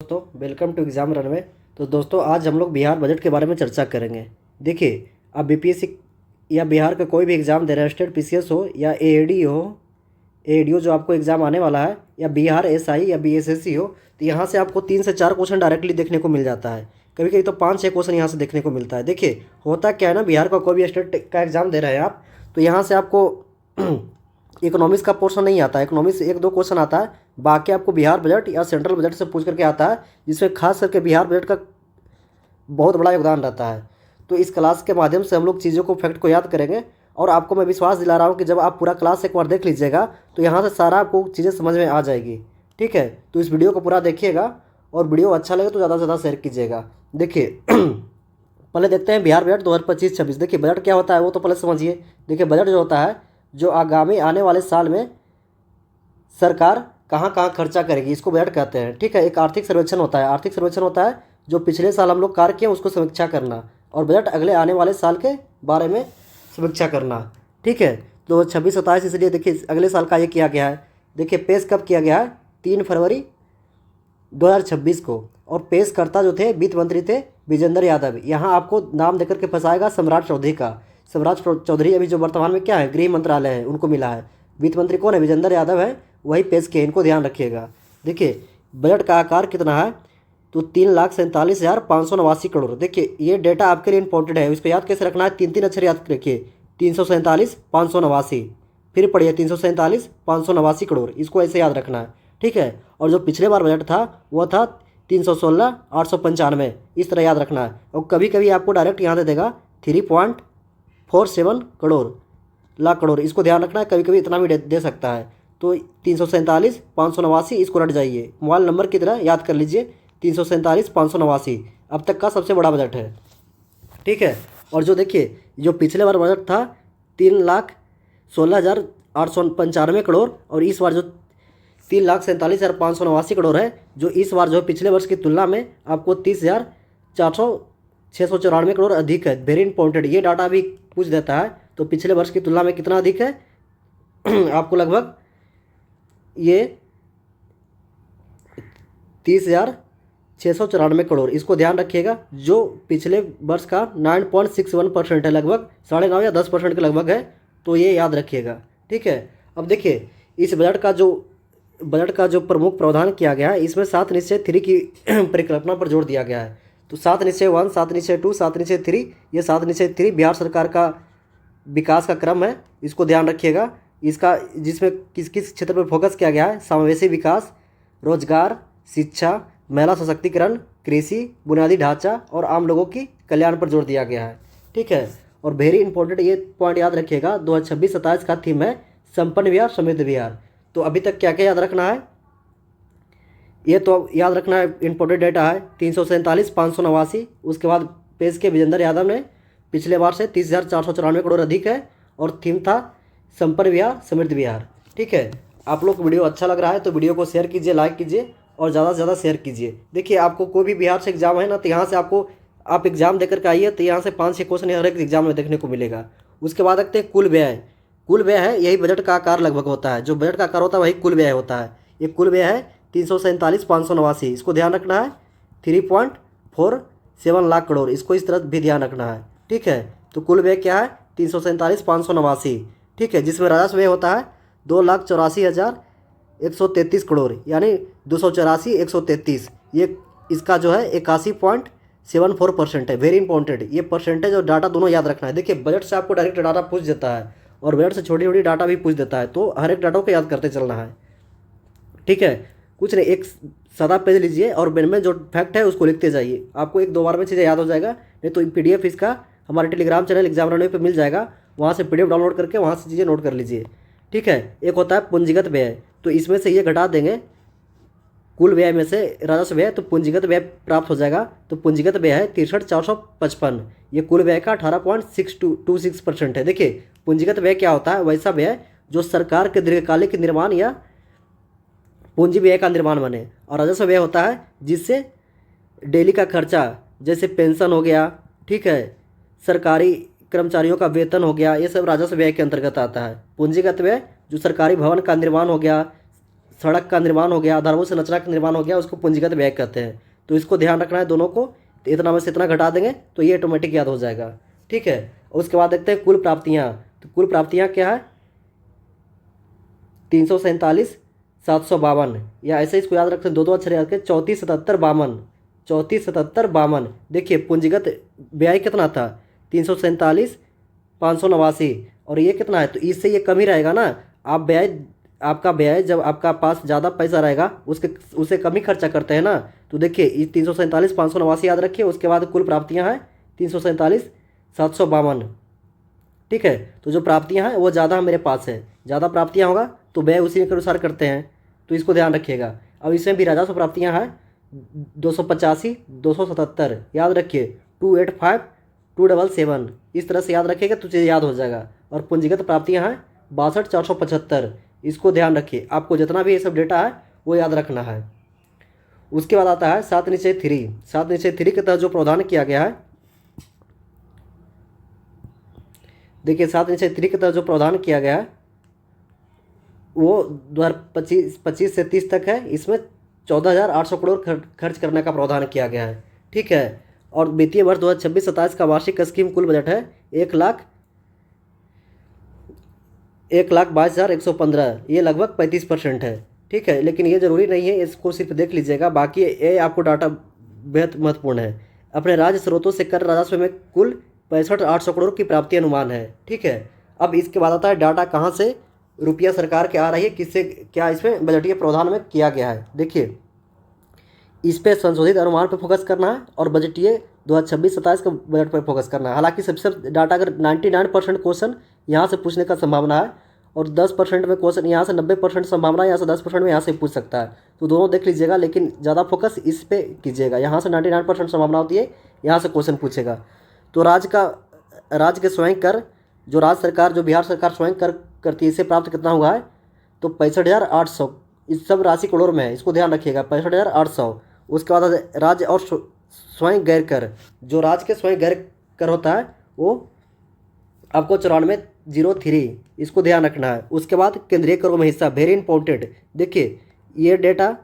दोस्तों welcome to exam runway. तो दोस्तों आज हम लोग बिहार बजट के बारे में चर्चा करेंगे। देखिए, आप बीपीएससी या बिहार का कोई भी एग्ज़ाम दे रहे हैं, स्टेट पीसीएस हो या एएडी हो, एएडीओ जो आपको एग्ज़ाम आने वाला है, या बिहार एसआई या बीएसएससी हो, तो यहाँ से आपको 3 से 4 क्वेश्चन डायरेक्टली देखने को मिल जाता है। कभी कभी तो 5-6 क्वेश्चन यहाँ से देखने को मिलता है। देखिए होता क्या है ना, बिहार का कोई भी स्टेट का एग्ज़ाम दे रहे हैं आप, तो यहाँ से आपको इकोनॉमिक्स का पोर्शन नहीं आता है। इकोनॉमिक्स 1-2 क्वेश्चन आता है, बाकी आपको बिहार बजट या सेंट्रल बजट से पूछ करके आता है, जिसमें खास करके बिहार बजट का बहुत बड़ा योगदान रहता है। तो इस क्लास के माध्यम से हम लोग चीज़ों को, फैक्ट को याद करेंगे, और आपको मैं विश्वास दिला रहा हूँ कि जब आप पूरा क्लास एक बार देख लीजिएगा तो यहाँ से सारा आपको चीज़ें समझ में आ जाएगी। ठीक है, तो इस वीडियो को पूरा देखिएगा, और वीडियो अच्छा लगे तो ज़्यादा से ज़्यादा शेयर कीजिएगा। देखिए पहले देखते हैं बिहार बजट 2025-26। देखिए बजट क्या होता है वो तो पहले समझिए। देखिए बजट जो होता है, जो आगामी आने वाले साल में सरकार कहाँ कहाँ खर्चा करेगी, इसको बजट कहते हैं। ठीक है, एक आर्थिक सर्वेक्षण होता है। आर्थिक सर्वेक्षण होता है जो पिछले साल हम लोग कार्य किए उसको समीक्षा करना, और बजट अगले आने वाले साल के बारे में समीक्षा करना। ठीक है, तो 26-27 इसलिए देखिए अगले साल का ये किया गया है। देखिए पेश कब किया गया है, 3 फरवरी 2026 को, और पेशकर्ता जो थे वित्त मंत्री थे विजेंद्र यादव। यहाँ आपको नाम देकर के फंसाएगा सम्राट चौधरी का। सम्राट चौधरी अभी जो वर्तमान में क्या है, गृह मंत्रालय है, उनको मिला है। वित्त मंत्री कौन है, विजेंद्र यादव है, वही पेश किए, इनको ध्यान रखिएगा। देखिए बजट का आकार कितना है, तो 3,47,589 करोड़। देखिए ये डेटा आपके लिए इंपॉर्टेंट है, इसको याद कैसे रखना है, 3 अक्षर याद रखिए, 347,589। फिर पढ़िए 347,589 करोड़, इसको ऐसे याद रखना है। ठीक है, और जो पिछले बार बजट था वह था 316,895, इस तरह याद रखना है। और कभी कभी आपको डायरेक्ट यहाँ दे देगा 3.47 करोड़ लाख करोड़, इसको ध्यान रखना है, कभी कभी इतना भी दे सकता है। तो 347,589 इसको रट जाइए, मोबाइल नंबर की तरह याद कर लीजिए, 347,589 अब तक का सबसे बड़ा बजट है। ठीक है, और जो देखिए जो पिछले बार बजट था 3,16,895 करोड़, और इस बार जो 3,47,589 करोड़ है, जो इस बार जो पिछले वर्ष की तुलना में आपको 30,694 करोड़ अधिक है। वेरी इंपॉर्टेंट, ये डाटा भी पूछ देता है। तो पिछले वर्ष की तुलना में कितना अधिक है आपको लगभग ये 30,694 करोड़, इसको ध्यान रखिएगा। जो पिछले वर्ष का 9.61% है, लगभग 9.5 या 10% के लगभग है, तो ये याद रखिएगा। ठीक है, अब देखिए इस बजट का जो प्रमुख प्रावधान किया गया है, इसमें 7 निश्चय 3 की परिकल्पना पर जोर दिया गया है। तो 7 निश्चय 1, 7 निश्चय 2, 7 निश्चय 3, ये 7 निश्चय 3 बिहार सरकार का विकास का क्रम है, इसको ध्यान रखिएगा। इसका जिसमें किस किस क्षेत्र पर फोकस किया गया है, समावेशी विकास, रोजगार, शिक्षा, महिला सशक्तिकरण, कृषि, बुनियादी ढांचा और आम लोगों की कल्याण पर जोर दिया गया है। ठीक है, और वेरी इंपॉर्टेंट ये पॉइंट याद रखिएगा, 2026-27 का थीम है संपन्न बिहार समृद्ध बिहार। तो अभी तक क्या क्या याद रखना है, ये तो याद रखना है, इंपॉर्टेंट डेटा है 347,589। उसके बाद पेश के विजेंद्र यादव ने पिछले बार से 30,494 करोड़ अधिक है, और थीम था संपन्न बिहार समृद्ध बिहार। ठीक है, आप लोग को वीडियो अच्छा लग रहा है तो वीडियो को शेयर कीजिए, लाइक कीजिए, और ज़्यादा से ज़्यादा शेयर कीजिए। देखिए आपको कोई भी बिहार से एग्जाम है ना, तो यहाँ से आपको, आप एग्जाम देकर के आइए, तो यहाँ से 5-6 क्वेश्चन हर एक एग्जाम में देखने को मिलेगा। उसके बाद देखते हैं कुल व्यय। कुल व्यय है, यही बजट का आकार लगभग होता है, जो बजट का आकार होता है वही कुल व्यय होता है। ये कुल व्यय है 347,589, इसको ध्यान रखना है, 3.47 लाख करोड़, इसको इस तरह भी ध्यान रखना है। ठीक है, तो कुल व्यय क्या है, 347,589। ठीक है, जिसमें राजस्व व्यय होता है 2,84,133 करोड़, यानी 284,133, ये इसका जो है 81.74% है। वेरी इंपॉर्टेंट, ये परसेंटेज और डाटा दोनों याद रखना है। देखिए बजट से आपको डायरेक्ट डाटा पूछ देता है, और बजट से छोटी छोटी डाटा भी पूछ देता है, तो हर एक डाटा को याद करते चलना है। ठीक है, कुछ नहीं, एक सादा पेज लीजिए और में जो फैक्ट है उसको लिखते जाइए, आपको 1-2 बार में चीज़ें याद हो जाएगा। नहीं तो PDF इसका हमारे टेलीग्राम चैनल एग्जाम रनवे पे मिल जाएगा, वहाँ से PDF डाउनलोड करके वहाँ से चीज़ें नोट कर लीजिए। ठीक है, एक होता है पूंजीगत व्यय, तो इसमें से ये घटा देंगे, कुल व्यय में से राजस्व व्यय, तो पूंजीगत व्यय प्राप्त हो जाएगा। तो पूंजीगत व्यय है 63,455, ये कुल व्यय का 18.26% है। देखिए पूंजीगत व्यय क्या होता है, वैसा व्यय जो सरकार के दीर्घकालिक निर्माण या पूंजी व्यय का निर्माण बने, और राजस्व व्यय होता है जिससे डेली का खर्चा, जैसे पेंशन हो गया, ठीक है, सरकारी कर्मचारियों का वेतन हो गया, ये सब राजस्व व्यय के अंतर्गत आता है। पूंजीगत व्यय जो सरकारी भवन का निर्माण हो गया, सड़क का निर्माण हो गया, आधारभूत संरचना का निर्माण हो गया, उसको पूंजीगत व्यय कहते हैं। तो इसको ध्यान रखना है दोनों को। तो इतना में से इतना घटा देंगे तो ये ऑटोमेटिक याद हो जाएगा। ठीक है। उसके बाद देखते हैं कुल प्राप्तियाँ। तो कुल प्राप्तियाँ क्या है, 347,752, या ऐसे इसको याद रखते हैं, दो अक्षर याद रखें, 34,77,52, 34,77,52। देखिए पूंजीगत व्यय कितना था, 347,589, और ये कितना है, तो इससे ये कम ही रहेगा ना। आप व्यय, आपका व्यय जब आपका पास ज़्यादा पैसा रहेगा उससे कम ही खर्चा करते हैं ना। तो देखिए इस 347,589 याद रखिए। उसके बाद कुल प्राप्तियाँ हैं 347,752। ठीक है। तो जो प्राप्तियाँ हैं वो ज़्यादा मेरे पास है, ज़्यादा प्राप्तियाँ होगा तो व्यय उसी के अनुसार करते हैं, तो इसको ध्यान रखिएगा। अब इसमें भी राजस्व प्राप्तियाँ हैं 285, 277, याद रखिए, 285, 277, इस तरह से याद रखिएगा तो चीज़ याद हो जाएगा। और पूंजीगत प्राप्तियाँ हैं 62,475, इसको ध्यान रखिए। आपको जितना भी ये सब डेटा है वो याद रखना है। उसके बाद आता है 7/3। 7/3 के तहत जो प्रावधान किया गया है, देखिए 7/3 के तहत जो प्रावधान किया गया है वो 2025 से 30 तक है। इसमें 14,800 करोड़ खर्च करने का प्रावधान किया गया है। ठीक है। और वित्तीय वर्ष 2026-27 का वार्षिक स्कीम कुल बजट है 1,22,115, ये लगभग 35% है। ठीक है। लेकिन ये ज़रूरी नहीं है, इसको सिर्फ देख लीजिएगा, बाकी ये आपको डाटा बेहद महत्वपूर्ण है। अपने राज्य स्रोतों से कर राजस्व में कुल 65,800 करोड़ की प्राप्ति अनुमान है। ठीक है। अब इसके बाद आता है डाटा कहाँ से रुपया सरकार के आ रही है, किससे क्या इसमें बजटीय प्रावधान में किया गया है। देखिए इस पे संशोधित अनुमान पर फोकस करना है और बजटीय 2026-27 का बजट पर फोकस करना है। हालांकि सबसे डाटा अगर 99% क्वेश्चन यहाँ से पूछने का संभावना है और 10% में क्वेश्चन यहाँ से 90% संभावना है, यहाँ से 10% में यहाँ से पूछ सकता है। तो दोनों देख लीजिएगा, लेकिन ज़्यादा फोकस इस पे कीजिएगा। यहाँ से 99% संभावना होती है, यहाँ से क्वेश्चन पूछेगा। तो राज्य के स्वयं कर, जो राज्य सरकार, जो बिहार सरकार स्वयं कर करती है, इसे प्राप्त कितना हुआ है, तो 65,800। इस सब राशि करोड़ में है, इसको ध्यान रखिएगा, 65,800। उसके बाद राज्य और स्वयं गैर कर, जो राज्य के स्वयं गैर कर होता है वो आपको 94,03, इसको ध्यान रखना है। उसके बाद केंद्रीय करों में हिस्सा, वेरी इंपॉर्टेंट। देखिए ये डेटा,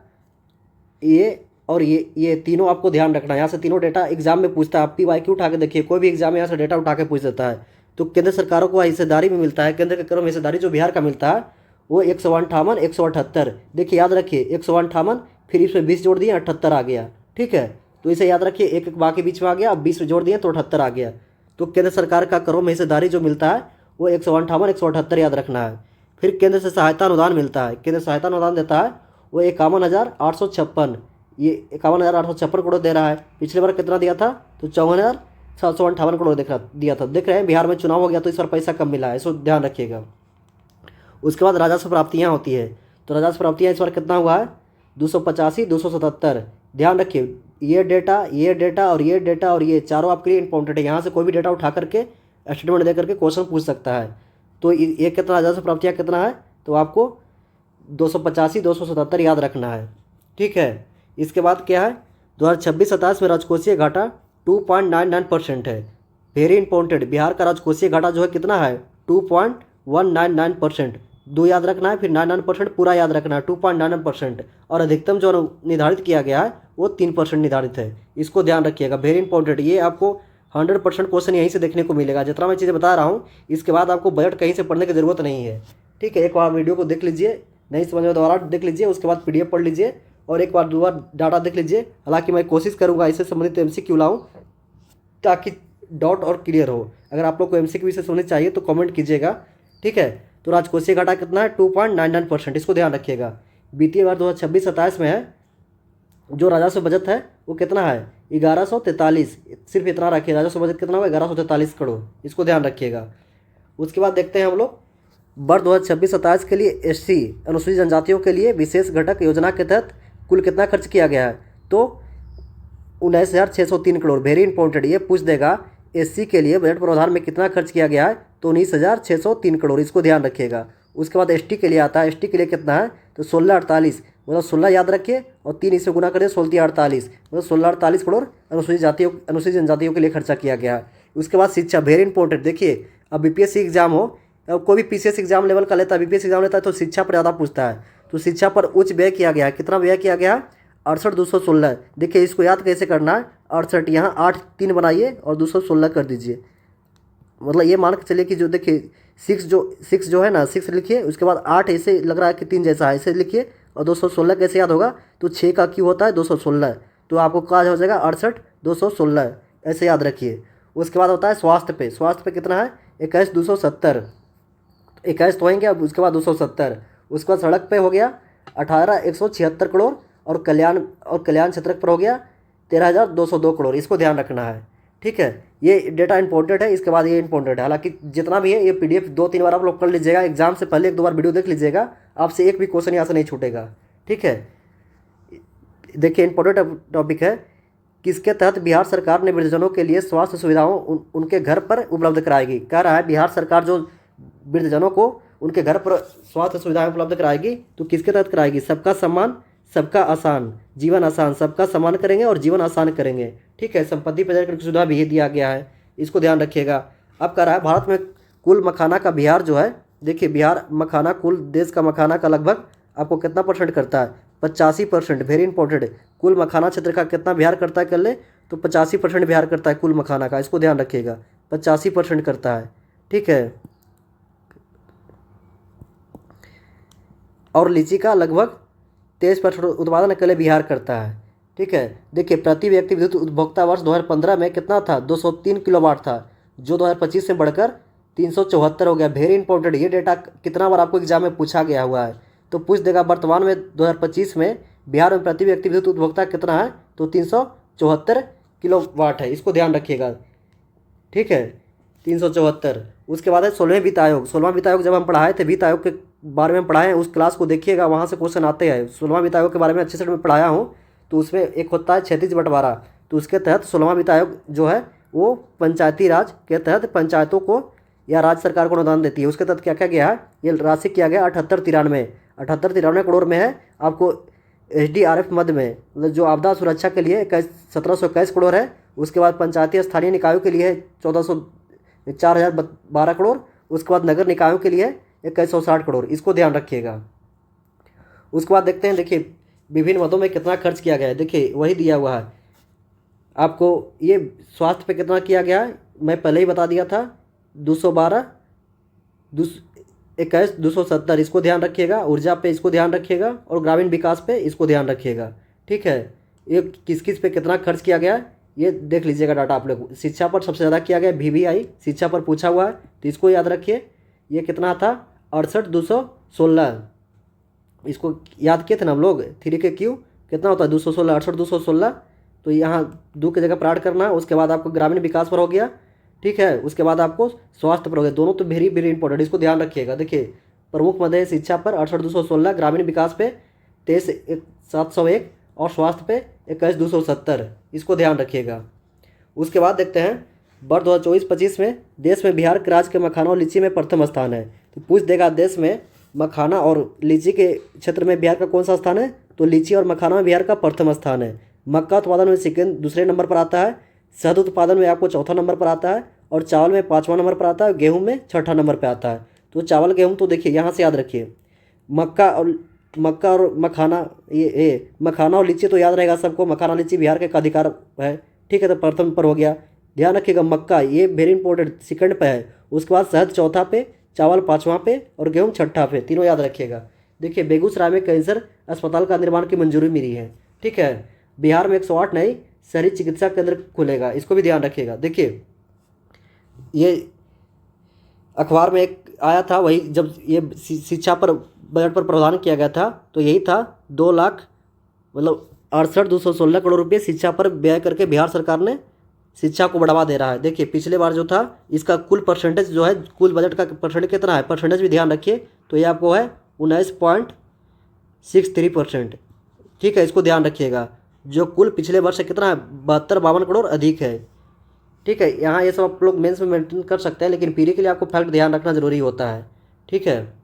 ये और ये तीनों आपको ध्यान रखना है। यहाँ से तीनों डेटा एग्जाम में पूछता है। आप PYQ उठा के देखिए, कोई भी एग्जाम में यहाँ से डेटा उठा के पूछ देता है। तो केंद्र सरकारों को हिस्सेदारी में मिलता है, केंद्र के करों में हिस्सेदारी जो बिहार का मिलता है वो 158, 178। देखिए याद रखिए 158, फिर इसमें 20 जोड़ दिए 78 आ गया। ठीक है। तो इसे याद रखिए, एक एक बाकी बीच में आ गया, अब 20 जोड़ दिए तो 78 आ गया। तो केंद्र सरकार का करों में हिस्सेदारी जो मिलता है वो 158, 178 याद रखना है। फिर केंद्र से सहायता अनुदान मिलता है, केंद्र सहायता अनुदान देता है वो 51,856, ये 51,856 करोड़ दे रहा है। पिछले बार कितना दिया था, तो 54,758 करोड़ दिया था। देख रहे हैं बिहार में चुनाव हो गया तो इस बार पैसा कम मिला है, इसको ध्यान रखिएगा। उसके बाद राजस्व प्राप्तियाँ होती है। तो राजस्व प्राप्तियाँ इस बार कितना हुआ है, 285, 277। ध्यान रखिए ये डेटा, ये डेटा और ये डेटा और ये चारों आपके लिए इंपॉर्टेंट है। यहाँ से कोई भी डेटा उठा करके स्टेटमेंट दे करके क्वेश्चन पूछ सकता है। तो ये कितना राजस्व प्राप्तियाँ कितना है, तो आपको 285, 277 याद रखना है। ठीक है। इसके बाद क्या है, 2026-27 में राजकोषीय घाटा 2.99% है। वेरी इंपॉर्टेंट, बिहार का राजकोषीय घाटा जो है कितना है, 2.199%। दो याद रखना है, फिर 99% पूरा याद रखना है, 2.99%। और अधिकतम जो निर्धारित किया गया है वो 3% निर्धारित है, इसको ध्यान रखिएगा। वेरी इंपॉर्टेंट, ये आपको 100% क्वेश्चन यहीं से देखने को मिलेगा। जितना मैं चीज़ें बता रहा हूँ इसके बाद आपको बजट कहीं से पढ़ने की ज़रूरत नहीं है। ठीक है। एक बार वीडियो को देख लीजिए, नहीं समझ में दोबारा देख लीजिए, उसके बाद PDF पढ़ लीजिए और एक बार 2 बार डाटा देख लीजिए। हालांकि मैं कोशिश करूँगा इससे संबंधित MCQ लाऊँ ताकि डाउट और क्लियर हो। अगर आप लोग को MCQ से सुननी चाहिए तो कमेंट कीजिएगा। ठीक है। तो राजकोषीय घाटा कितना है, 2.99%, इसको ध्यान रखिएगा। वित्तीय वर्ष 2026-27 में है जो राजस्व बजट है वो कितना है, 1143, सिर्फ इतना रखिए। राजस्व बजट कितना हुआ, 1143 करोड़, इसको ध्यान रखिएगा। उसके बाद देखते हैं हम लोग वर्ष 2026-27 के लिए SC अनुसूचित जनजातियों के लिए विशेष घटक योजना के तहत कुल कितना खर्च किया गया है, तो 19,603 करोड़। वेरी इंपॉर्टेंट, ये पूछ देगा SC के लिए बजट प्रावधान में कितना खर्च किया गया है, तो 19,603 करोड़, इसको ध्यान रखिएगा। उसके बाद ST के लिए आता है, ST के लिए कितना है, तो 1648, मतलब 16 याद रखिए और 3 इससे गुना करें, 1648, मतलब 1648 करोड़ अनुसूचित जनजातियों के लिए खर्चा किया गया है। उसके बाद शिक्षा, वेरी इंपॉर्टेंट। देखिए अब BPSC एग्जाम हो, अब कोई भी PCS एग्जाम लेवल का लेता है, BPSC एग्जाम लेता है तो शिक्षा पर ज़्यादा पूछता है। तो शिक्षा पर उच्च व्यय किया गया है। कितना व्यय किया गया है? 68,216। देखिए इसको याद कैसे करना है, 68 यहाँ 8 3 बनाइए और 216 कर दीजिए। मतलब ये मान के चलिए कि जो देखिए 6 जो है ना, 6 लिखिए, उसके बाद 8 ऐसे लग रहा है कि 3 जैसा है, ऐसे लिखिए, और 216 कैसे याद होगा? तो 6 का क्यू होता है 216, तो आपको क्या हो जाएगा? 68,216, ऐसे याद रखिए। उसके बाद होता है स्वास्थ्य पे। स्वास्थ्य पे कितना है? 21,270, 21 तो होंगे, अब उसके बाद 270। उसके बाद सड़क पे हो गया 18,176 करोड़, और कल्याण क्षेत्र पर हो गया 13,202 करोड़। इसको ध्यान रखना है, ठीक है। ये डेटा इंपॉर्टेंट है, इसके बाद ये इंपॉर्टेंट है। हालांकि जितना भी है ये पीडीएफ 2-3 बार आप लोग कर लीजिएगा, एग्जाम से पहले 1-2 बार वीडियो देख लीजिएगा, आपसे एक भी क्वेश्चन यहाँ से नहीं छूटेगा, ठीक है। देखिए इंपॉर्टेंट टॉपिक है, किसके तहत बिहार सरकार ने वृद्धजनों के लिए स्वास्थ्य सुविधाओं उनके घर पर उपलब्ध कराएगी। कह रहा है बिहार सरकार जो वृद्धजनों को उनके घर पर स्वास्थ्य सुविधाएं उपलब्ध कराएगी, तो किसके तहत कराएगी? सबका सम्मान, सबका आसान, जीवन आसान। सबका सम्मान करेंगे और जीवन आसान करेंगे, ठीक है। संपत्ति पर कर सुविधा भी दिया गया है, इसको ध्यान रखिएगा। अब कह रहा है भारत में कुल मखाना का बिहार जो है, देखिए बिहार मखाना कुल देश का मखाना का लगभग आपको कितना परसेंट करता है? 85%। Very important. कुल मखाना क्षेत्र का कितना बिहार करता है? कर ले तो 85% बिहार करता है कुल मखाना का, इसको ध्यान रखिएगा, 85% करता है, ठीक है। और लीची का लगभग 23% उत्पादन अकेले बिहार करता है, ठीक है। देखिए प्रति व्यक्ति विद्युत उपभोक्ता वर्ष 2015 में कितना था? 203 किलोवाट था, जो 2025 से बढ़कर 374 हो गया। Very important. ये डेटा कितना बार आपको एग्जाम में पूछा गया हुआ है, तो पूछ देगा। वर्तमान में 2025 में बिहार में प्रति व्यक्ति विद्युत उपभोक्ता कितना है? तो 374 किलोवाट है, इसको ध्यान रखिएगा, ठीक है, 374। उसके बाद है 16वें वित्त आयोग। 16वां वित्त आयोग जब हम पढ़ाए थे, वित्त आयोग के बारे में पढ़ाए हैं, उस क्लास को देखिएगा, वहाँ से क्वेश्चन आते हैं। 16वां वित्त आयोग के बारे में अच्छे से मैं पढ़ाया हूँ। तो उसमें एक होता है क्षैतिज बंटवारा, तो उसके तहत 16वां वित्त आयोग जो है वो पंचायती राज के तहत पंचायतों को या राज्य सरकार को अनुदान देती है। उसके तहत क्या क्या गया है? ये राशि किया गया 78-93 करोड़ में है। आपको SDRF मद में, मतलब जो आपदा सुरक्षा के लिए 1721 करोड़ है। उसके बाद पंचायती स्थानीय निकायों के लिए 4,012 करोड़। उसके बाद नगर निकायों के लिए 2160 करोड़, इसको ध्यान रखिएगा। उसके बाद देखते हैं, देखिए विभिन्न मदों में कितना खर्च किया गया है। देखिए वही दिया हुआ है आपको। ये स्वास्थ्य पे कितना किया गया है मैं पहले ही बता दिया था, 212, 21, 270, इसको ध्यान रखिएगा। ऊर्जा पे इसको ध्यान रखिएगा, और ग्रामीण विकास पे इसको ध्यान रखिएगा, ठीक है। ये किस किस पे कितना खर्च किया गया है ये देख लीजिएगा डाटा आप लोग। शिक्षा पर सबसे ज़्यादा किया गया, VVI शिक्षा पर पूछा हुआ है, तो इसको याद रखिए। ये कितना था? 68,216, इसको याद किए थे ना हम लोग। 3 के क्यू कितना होता है? 216, 68,216। तो यहाँ 2 की जगह प्राट करना है। उसके बाद आपको ग्रामीण विकास पर हो गया, ठीक है। उसके बाद आपको स्वास्थ्य पर हो गया। दोनों तो वेरी वेरी इंपॉर्टेंट, इसको ध्यान रखिएगा। देखिए प्रमुख मद है शिक्षा पर 68,216, ग्रामीण विकास पे 23,701, और स्वास्थ्य पे 21,270, इसको ध्यान रखिएगा। उसके बाद देखते हैं वर्ष 2024-25 में देश में बिहार के राज्य के मखाना और लीची में प्रथम स्थान है। तो पूछ देगा देश में मखाना और लीची के क्षेत्र में बिहार का कौन सा स्थान है? तो लीची और मखाना में बिहार का प्रथम स्थान है। मक्का उत्पादन में सेकंड दूसरे नंबर पर आता है। शहद उत्पादन में आपको चौथा नंबर पर आता है, और चावल में 5वां नंबर पर आता है। गेहूँ में 6ठा नंबर पर आता है। तो चावल गेहूँ तो देखिए यहाँ से याद रखिए। मक्का और मखाना, ये मखाना और लीची तो याद रहेगा सबको। मखाना लीची बिहार का अधिकार है, ठीक है, तो प्रथम पर हो गया। ध्यान रखिएगा मक्का ये वेरी इंपॉर्टेंट सेकंड पे है। उसके बाद शहद चौथा पे, चावल 5वां पे, और गेहूँ 6ठा पे, तीनों याद रखिएगा। देखिए बेगूसराय में कैंसर अस्पताल का निर्माण की मंजूरी मिली है, ठीक है। बिहार में 108 नई शहरी चिकित्सा केंद्र खुलेगा, इसको भी ध्यान रखिएगा। देखिए ये अखबार में एक आया था, वही जब ये शिक्षा पर बजट पर प्रावधान किया गया था, तो यही था 2 लाख मतलब 68,216 करोड़ रुपये शिक्षा पर व्यय करके बिहार सरकार ने शिक्षा को बढ़ावा दे रहा है। देखिए पिछले बार जो था इसका कुल परसेंटेज जो है, कुल बजट का परसेंटेज कितना है, परसेंटेज भी ध्यान रखिए। तो ये आपको है 19.63%, ठीक है, इसको ध्यान रखिएगा। जो कुल पिछले वर्ष से कितना है, 72-52 करोड़ अधिक है, ठीक है। यहाँ ये सब आप लोग मेंस में मेंटेन कर सकते हैं, लेकिन पीरी के लिए आपको फैक्ट ध्यान रखना जरूरी होता है, ठीक है।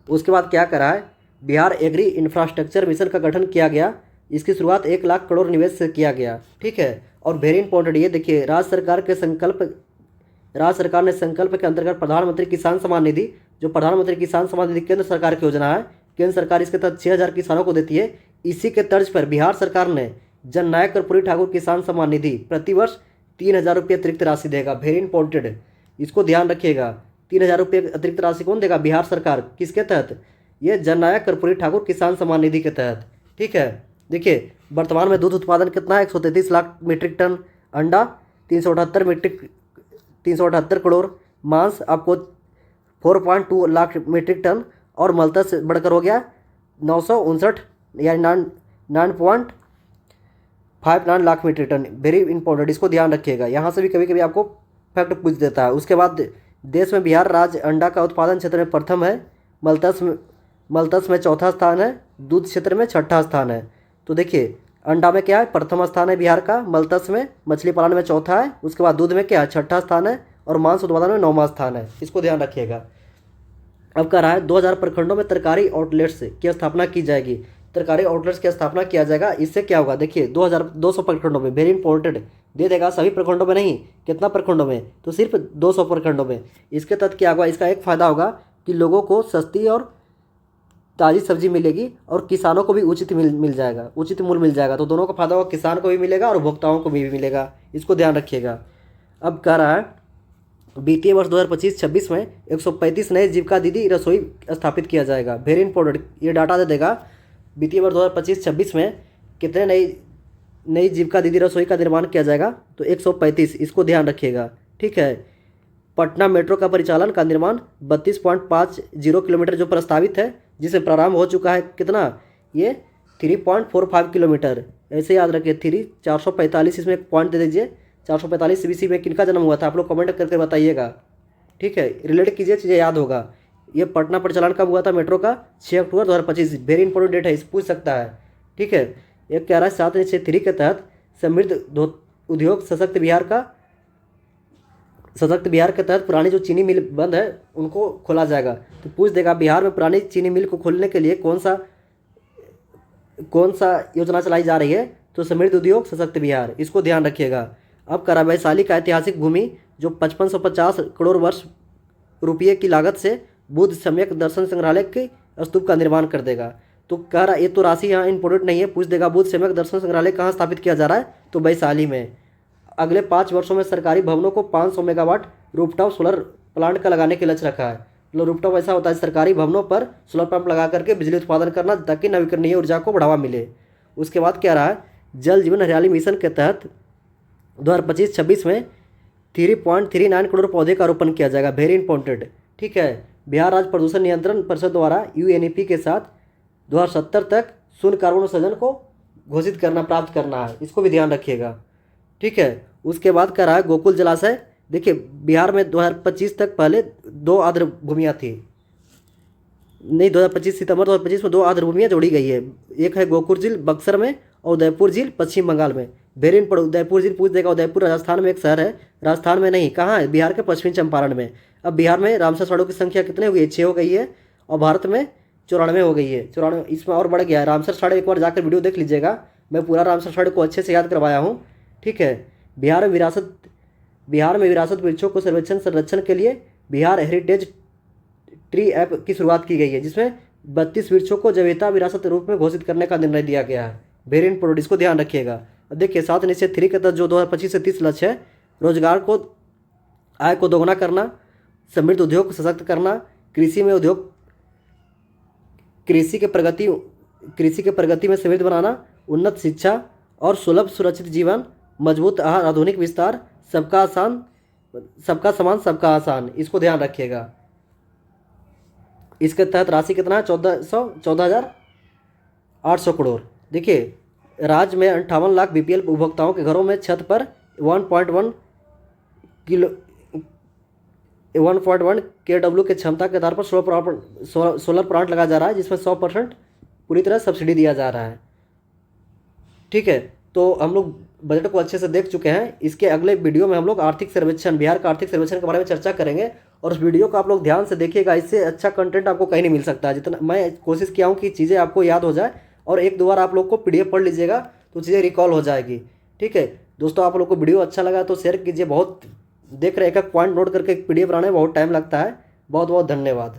उसके बाद क्या करा है, बिहार एग्री इंफ्रास्ट्रक्चर मिशन का गठन किया गया। इसकी शुरुआत 1 लाख करोड़ निवेश से किया गया, ठीक है। और वेरी इंपॉर्टेंट ये देखिए, राज्य सरकार ने संकल्प के अंतर्गत प्रधानमंत्री किसान सम्मान निधि, जो प्रधानमंत्री किसान सम्मान निधि केंद्र सरकार की योजना है, केंद्र सरकार इसके तहत 6,000 किसानों को देती है। इसी के तर्ज पर बिहार सरकार ने जननायक कर्पूरी ठाकुर किसान सम्मान निधि प्रतिवर्ष 3,000 रुपये अतिरिक्त राशि देगा। वेरी इंपॉर्टेंट, इसको ध्यान रखिएगा। 3,000 रुपये अतिरिक्त राशि कौन देगा? बिहार सरकार। किसके तहत? ये जननायक कर्पूरी ठाकुर किसान सम्मान निधि के तहत। ठीक है, देखिए वर्तमान में दूध उत्पादन कितना है? 133 लाख मीट्रिक टन। अंडा 378 करोड़। मांस आपको 4.2 लाख मीट्रिक टन। और मत्स्य बढ़कर हो गया 959 यानी 9.59 lakh metric ton. Very important, इसको ध्यान रखिएगा। यहाँ से भी कभी कभी आपको फैक्ट पूछ देता है। उसके बाद देश में बिहार राज्य अंडा का उत्पादन क्षेत्र में प्रथम है। मत्स्य में चौथा स्थान है। दूध क्षेत्र में छठा स्थान है। तो देखिए अंडा में क्या है? प्रथम स्थान है बिहार का। मत्स्य में, मछली पालन में चौथा है। उसके बाद दूध में क्या है? छठा स्थान है। और मांस उत्पादन में 9वां स्थान है। इसको ध्यान रखिएगा। अब कह रहा है 2000 प्रखंडों में तरकारी आउटलेट्स की स्थापना की जाएगी। तरकारी आउटलेट्स की स्थापना किया जाएगा। इससे क्या होगा? देखिए 2200 प्रखंडों में, वेरी इंपॉर्टेंट दे देगा। सभी प्रखंडों में नहीं, कितना प्रखंडों में? तो सिर्फ 200 प्रखंडों में। इसके तहत क्या होगा? इसका एक फ़ायदा होगा कि लोगों को सस्ती और ताज़ी सब्जी मिलेगी और किसानों को भी उचित मिल जाएगा, उचित मूल्य मिल जाएगा। तो दोनों का फायदा होगा, किसान को भी मिलेगा और उपभोक्ताओं को भी मिलेगा। इसको ध्यान रखिएगा। अब कह रहा है वित्तीय वर्ष 2025-26 में 135 नए जीविका दीदी रसोई स्थापित किया जाएगा। वेरी इंपॉर्टेंट, ये डाटा दे देगा। वित्तीय वर्ष 2025-26 में कितने नई जीविका दीदी रसोई का निर्माण किया जाएगा? तो 135, इसको ध्यान रखिएगा। ठीक है, पटना मेट्रो का परिचालन का निर्माण 32.50 किलोमीटर जो प्रस्तावित है, जिसे प्रारंभ हो चुका है कितना? ये 3.45 किलोमीटर। ऐसे याद रखिए 445, इसमें एक पॉइंट दे दीजिए। 445 ईस्वी में किनका जन्म हुआ था? आप लोग कमेंट करके बताइएगा। ठीक है, रिलेट कीजिए, चीज़ें याद होगा। ये पटना परिचालन कब हुआ था मेट्रो का? 6 अक्टूबर 2025। वेरी इंपॉर्टेंट डेट है, इस पूछ सकता है। ठीक है, एक कह रहा है 7/3 के तहत समृद्ध उद्योग सशक्त बिहार के तहत पुरानी जो चीनी मिल बंद है उनको खोला जाएगा। तो पूछ देगा बिहार में पुरानी चीनी मिल को खोलने के लिए कौन सा योजना चलाई जा रही है? तो समृद्ध उद्योग सशक्त बिहार। इसको ध्यान रखिएगा। अब करा वैशाली का ऐतिहासिक भूमि जो 5550 करोड़ वर्ष रुपये की लागत से बुद्ध सम्यक दर्शन संग्रहालय के स्तूप का निर्माण कर देगा। तो कह रहा ये तो राशि यहाँ इंपॉर्टेंट नहीं है। पूछ देगा बुद्ध सम्यक दर्शन संग्रहालय कहाँ स्थापित किया जा रहा है? तो वैशाली में। अगले 5 वर्षों में सरकारी भवनों को 500 मेगावाट रूफटॉप सोलर प्लांट का लगाने के लक्ष्य रखा है। मतलब रूफटॉप ऐसा होता है सरकारी भवनों पर सोलर पंप लगा करके बिजली उत्पादन करना, ताकि नवीकरणीय ऊर्जा को बढ़ावा मिले। उसके बाद क्या रहा है? जल जीवन हरियाली मिशन के तहत 2025-26 में 3.39 करोड़ पौधे का रोपण किया जाएगा। Very important. ठीक है, बिहार राज्य प्रदूषण नियंत्रण परिषद द्वारा UNEP के साथ 2070 तक शून्य कार्बन उत्सर्जन को घोषित करना, प्राप्त करना है। इसको भी ध्यान रखिएगा। ठीक है, उसके बाद कह रहा है गोकुल जलाशय। देखिए बिहार में 2025 तक पहले 2 आर्द्र भूमियाँ थी। नहीं, 2025 सितंबर 2025 में 2 आर्द्र भूमियाँ जोड़ी गई है। एक है गोकुल झील बक्सर में और उदयपुर झील पश्चिम बंगाल में। वेरी इंपॉर्टेंट, उदयपुर झील पूछ देगा। उदयपुर राजस्थान में एक शहर है। राजस्थान में नहीं, कहाँ है? बिहार के पश्चिमी चंपारण में। अब बिहार में रामसर साड़ों की संख्या कितने हो गई है? 6 हो गई है। और भारत में 94 हो गई है। 94, इसमें और बढ़ गया है। रामसर साड़े एक बार जाकर वीडियो देख लीजिएगा। मैं पूरा रामसर साड़े को अच्छे से याद करवाया हूँ। ठीक है, बिहार में विरासत वृक्षों को संरक्षण के लिए बिहार हेरिटेज ट्री ऐप की शुरुआत की गई है, जिसमें 32 वृक्षों को जैविकता विरासत के रूप में घोषित करने का निर्णय दिया गया है। वेरी इंपॉर्टेंट, इसको ध्यान रखिएगा। देखिए 7 निश्चय 3 के तहत जो 2025 से 30 लक्ष्य है, रोजगार को, आय को दोगुना करना, समृद्ध उद्योग को सशक्त करना, कृषि के प्रगति में समृद्ध बनाना, उन्नत शिक्षा और सुलभ सुरक्षित जीवन, मजबूत आहार, आधुनिक विस्तार, सबका समान सबका आसान। इसको ध्यान रखिएगा। इसके तहत राशि कितना है? 14,800 करोड़। देखिए राज्य में 58 लाख BPL उपभोक्ताओं के घरों में छत पर 1.1 KW की क्षमता के आधार पर सोलर प्लांट लगाया जा रहा है, जिसमें 100% पूरी तरह सब्सिडी दिया जा रहा है। ठीक है, तो हम लोग बजट को अच्छे से देख चुके हैं। इसके अगले वीडियो में हम लोग आर्थिक सर्वेक्षण, बिहार का आर्थिक सर्वेक्षण के बारे में चर्चा करेंगे। और उस वीडियो को आप लोग ध्यान से देखिएगा। इससे अच्छा कंटेंट आपको कहीं नहीं मिल सकता। जितना मैं कोशिश किया हूँ कि चीज़ें आपको याद हो जाए, और 1-2 बार आप लोग को PDF पढ़ लीजिएगा तो चीज़ें रिकॉल हो जाएगी। ठीक है दोस्तों, आप लोग को वीडियो अच्छा लगा तो शेयर कीजिए। बहुत देख रहे, एक एक पॉइंट नोट करके PDF बनाने में बहुत टाइम लगता है। बहुत बहुत धन्यवाद।